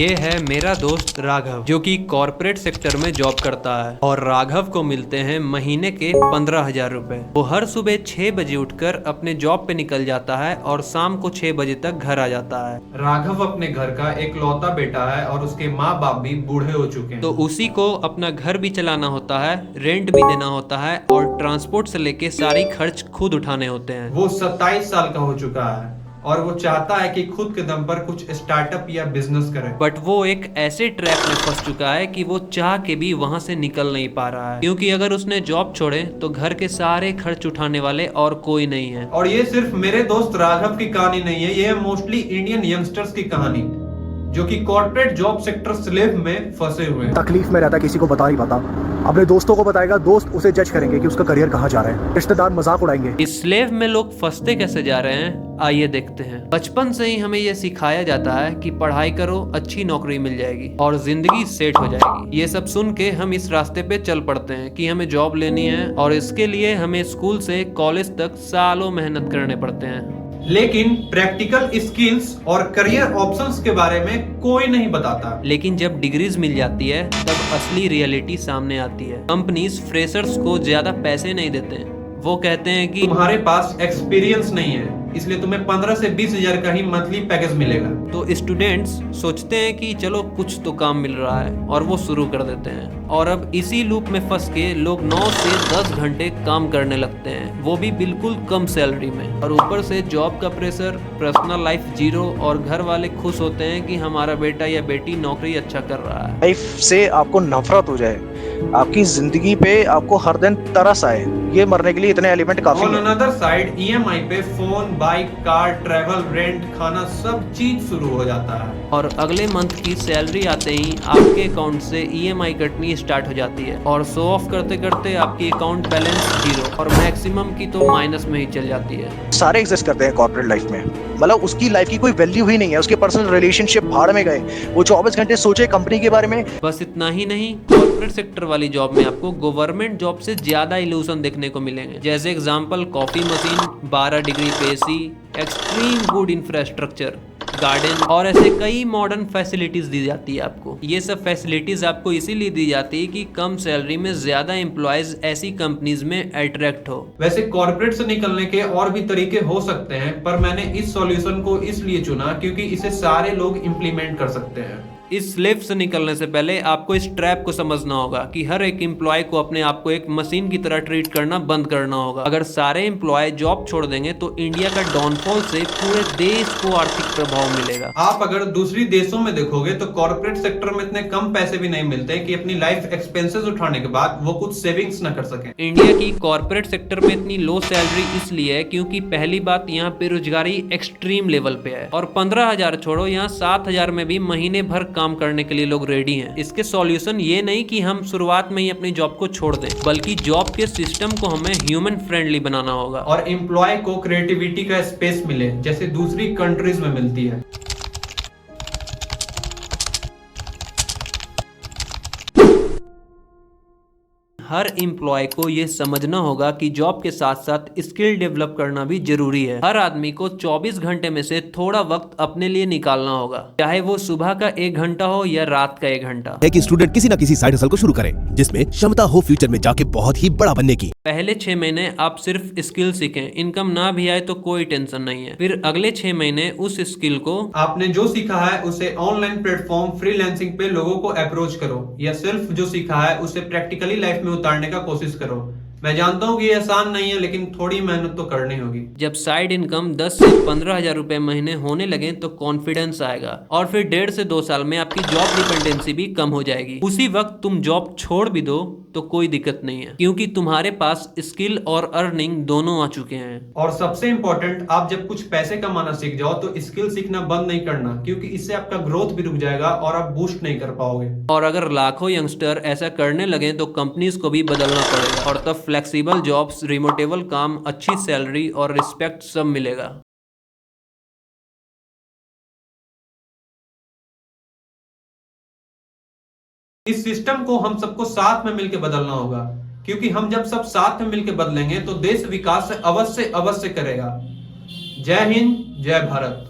ये है मेरा दोस्त राघव, जो कि कॉर्पोरेट सेक्टर में जॉब करता है और राघव को मिलते हैं महीने के 15,000 रुपए। वो हर सुबह 6 बजे उठकर अपने जॉब पे निकल जाता है और शाम को 6 बजे तक घर आ जाता है। राघव अपने घर का एक लौता बेटा है और उसके माँ बाप भी बूढ़े हो चुके हैं। तो उसी को अपना घर भी चलाना होता है, रेंट भी देना होता है और ट्रांसपोर्ट से लेके सारी खर्च खुद उठाने होते हैं। वो 27 साल का हो चुका है और वो चाहता है कि खुद के दम पर कुछ स्टार्टअप या बिजनेस करे। बट वो एक ऐसे ट्रैप में फंस चुका है कि वो चाह के भी वहां से निकल नहीं पा रहा है, क्योंकि अगर उसने जॉब छोड़े तो घर के सारे खर्च उठाने वाले और कोई नहीं है। और ये सिर्फ मेरे दोस्त राघव की कहानी नहीं है, ये है मोस्टली इंडियन यंगस्टर्स की कहानी जो कि कॉर्पोरेट जॉब सेक्टर स्लेव में फंसे हुए हैं। तकलीफ में रहता है, किसी को बता नहीं पाता, अपने दोस्तों को बताएगा, दोस्त उसे जज करेंगे कि उसका करियर कहाँ जा रहा है, रिश्तेदार मजाक उड़ाएंगे। इस स्लेव में लोग फंसते कैसे जा रहे हैं, आइए देखते हैं। बचपन से ही हमें यह सिखाया जाता है कि पढ़ाई करो, अच्छी नौकरी मिल जाएगी और जिंदगी सेट हो जाएगी। ये सब सुन के हम इस रास्ते पे चल पड़ते हैं कि हमें जॉब लेनी है और इसके लिए हमें स्कूल से कॉलेज तक सालों मेहनत करने पड़ते हैं। लेकिन प्रैक्टिकल स्किल्स और करियर ऑप्शंस के बारे में कोई नहीं बताता। लेकिन जब डिग्रीज मिल जाती है तब असली रियलिटी सामने आती है। कंपनीज फ्रेशर्स को ज्यादा पैसे नहीं देते। वो कहते हैं कि तुम्हारे पास एक्सपीरियंस नहीं है, इसलिए तुम्हें 15 से 20 हजार का ही मंथली पैकेज मिलेगा। तो स्टूडेंट्स सोचते हैं कि चलो कुछ तो काम मिल रहा है और वो शुरू कर देते हैं। और अब इसी लूप में फंस के लोग 9 से 10 घंटे काम करने लगते हैं, वो भी बिल्कुल कम सैलरी में। और ऊपर से जॉब का प्रेशर, पर्सनल लाइफ जीरो और घर वाले खुश होते हैं कि हमारा बेटा या बेटी नौकरी अच्छा कर रहा है। लाइफ से आपको नफरत हो जाए, आपकी जिंदगी पे आपको हर दिन तरस आए, ये मरने के लिए इतने एलिमेंट काफी ऑन हैं। अनदर साइड ईएमआई पे phone, bike, car, travel, rent, खाना सब चीज शुरू हो जाता है। और अगले मंथ की सैलरी आते ही आपके अकाउंट से ईएमआई कटनी स्टार्ट हो जाती है और शो ऑफ करते करते आपकी अकाउंट बैलेंस जीरो और मैक्सिमम की तो माइनस में ही चल जाती है। सारे एग्जिस्ट करते हैं कॉर्पोरेट लाइफ में, मतलब उसकी लाइफ की कोई वैल्यू ही नहीं है, उसके पर्सनल रिलेशनशिप भाड़ में गए, वो 24 घंटे सोचे कंपनी के बारे में। बस इतना ही नहीं, कॉर्पोरेट सेक्टर वाली जॉब में आपको गवर्नमेंट जॉब से ज्यादा इल्यूजन देखने को मिलेंगे। जैसे एग्जांपल कॉफी मशीन, 12 डिग्री पे AC, extreme good infrastructure, garden और ऐसे कई मॉडर्न फैसिलिटीज दी जाती है आपको। ये सब फैसिलिटीज आपको इसीलिए दी जाती है कि कम सैलरी में ज्यादा एम्प्लॉयज ऐसी कंपनीज में अट्रैक्ट हो। वैसे कॉर्पोरेट से निकलने के और भी तरीके हो सकते हैं, पर मैंने इस सॉल्यूशन को इसलिए चुना क्योंकि इसे सारे लोग इम्प्लीमेंट कर सकते हैं। इस स्लेव से निकलने से पहले आपको इस ट्रैप को समझना होगा कि हर एक एम्प्लॉय को अपने आप को एक मशीन की तरह ट्रीट करना बंद करना होगा। अगर सारे एम्प्लॉय जॉब छोड़ देंगे तो इंडिया का डाउनफॉल से पूरे देश को आर्थिक प्रभाव मिलेगा। आप अगर दूसरी देशों में देखोगे तो कॉर्पोरेट सेक्टर में इतने कम पैसे भी नहीं मिलते कि अपनी लाइफ एक्सपेंसेस उठाने के बाद वो कुछ सेविंग्स न कर सके। इंडिया की कॉर्पोरेट सेक्टर में इतनी लो सैलरी इसलिए है क्योंकि पहली बात यहाँ बेरोजगारी एक्सट्रीम लेवल पे है और 15,000 छोड़ो, यहाँ 7,000 में भी महीने भर काम करने के लिए लोग रेडी हैं। इसके सॉल्यूशन ये नहीं कि हम शुरुआत में ही अपनी जॉब को छोड़ दें, बल्कि जॉब के सिस्टम को हमें ह्यूमन फ्रेंडली बनाना होगा और एम्प्लॉय को क्रिएटिविटी का स्पेस मिले जैसे दूसरी कंट्रीज में मिलती है। हर एम्प्लॉय को ये समझना होगा कि जॉब के साथ साथ स्किल डेवलप करना भी जरूरी है। हर आदमी को 24 घंटे में से थोड़ा वक्त अपने लिए निकालना होगा, चाहे वो सुबह का 1 घंटा हो या रात का 1 घंटा। है कि स्टूडेंट किसी न किसी साइड हसल को शुरू करें जिसमें क्षमता हो फ्यूचर में जाके बहुत ही बड़ा बनने की। पहले 6 महीने आप सिर्फ स्किल सीखें, इनकम ना भी आए तो कोई टेंशन नहीं है। फिर अगले 6 महीने उस स्किल को आपने जो सीखा है उसे ऑनलाइन प्लेटफॉर्म फ्रीलांसिंग पे लोगों को अप्रोच करो या सिर्फ जो सीखा है उसे प्रैक्टिकली लाइफ में उतारने का कोशिश करो। मैं जानता हूँ कि ये आसान नहीं है, लेकिन थोड़ी मेहनत तो करनी होगी। जब साइड इनकम 10 से 15,000 रुपए महीने होने लगे तो कॉन्फिडेंस आएगा और फिर 1.5 से 2 साल में आपकी जॉब डिपेंडेंसी भी कम हो जाएगी। उसी वक्त तुम जॉब छोड़ भी दो तो कोई दिक्कत नहीं है, क्योंकि तुम्हारे पास स्किल और अर्निंग दोनों आ चुके हैं। और सबसे इम्पोर्टेंट, आप जब कुछ पैसे कमाना सीख जाओ तो स्किल सीखना बंद नहीं करना, क्योंकि इससे आपका ग्रोथ भी रुक जाएगा और आप बूस्ट नहीं कर पाओगे। और अगर लाखों यंगस्टर ऐसा करने लगे तो कंपनीज को भी बदलना पड़ेगा और तब फ्लेक्सिबल जॉब्स, रिमोटेबल काम, अच्छी सैलरी और रिस्पेक्ट सब मिलेगा। इस सिस्टम को हम सबको साथ में मिलकर बदलना होगा, क्योंकि हम जब सब साथ में मिलकर बदलेंगे तो देश विकास से अवश्य करेगा। जय हिंद, जय भारत।